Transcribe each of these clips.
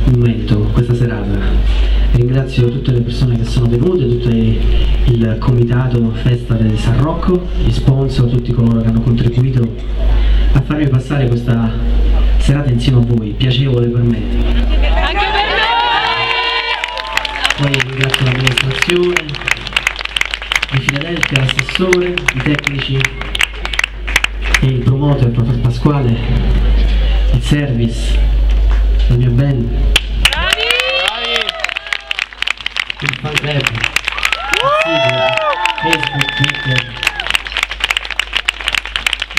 momento, questa serata. Ringrazio tutte le persone che sono venute, tutto il comitato Festa di San Rocco, gli sponsor, tutti coloro che hanno contribuito a farmi passare questa serata insieme a voi, piacevole per me. Anche per noi! Poi ringrazio l'amministrazione di Filadelfia, l'assessore, i tecnici e il promoter, il professor Pasquale, il service, la mia band, il fan club, Facebook, Twitter.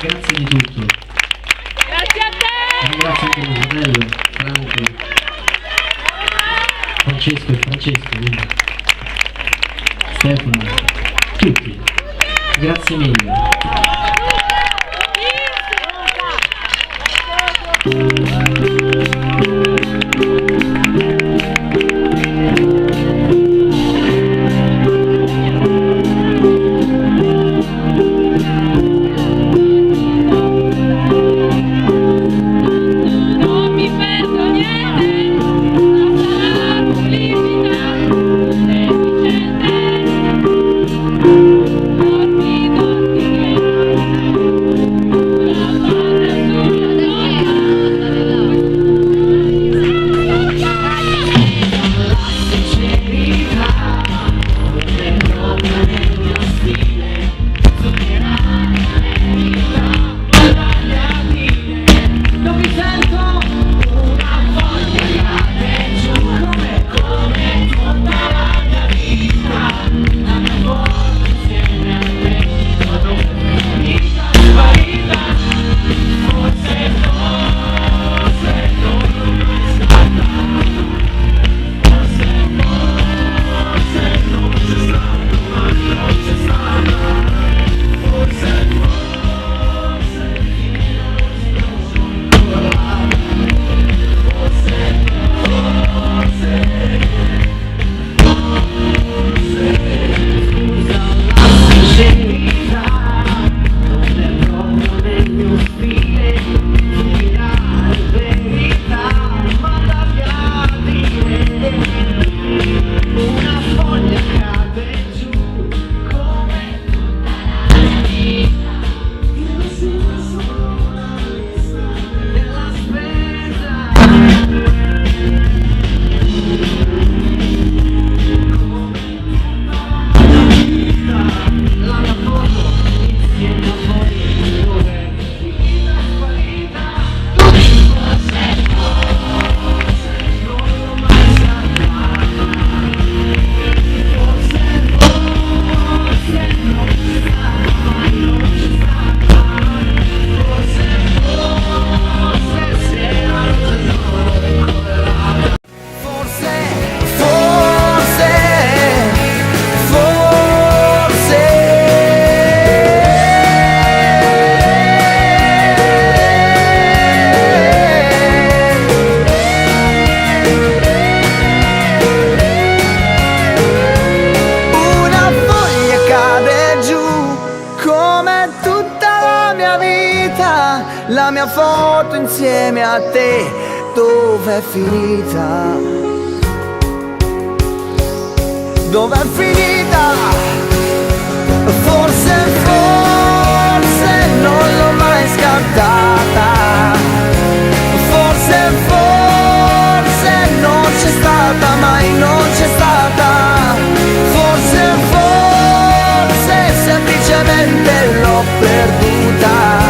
Grazie di tutto. Grazie a te! Ringrazio anche mio fratello, Franco, Francesco e Francesco, Stefano, tutti. Grazie mille. La mia foto insieme a te, dov'è finita? Dov'è finita? Forse non l'ho mai scartata. Forse non c'è stata, mai non c'è stata. Forse semplicemente l'ho perduta.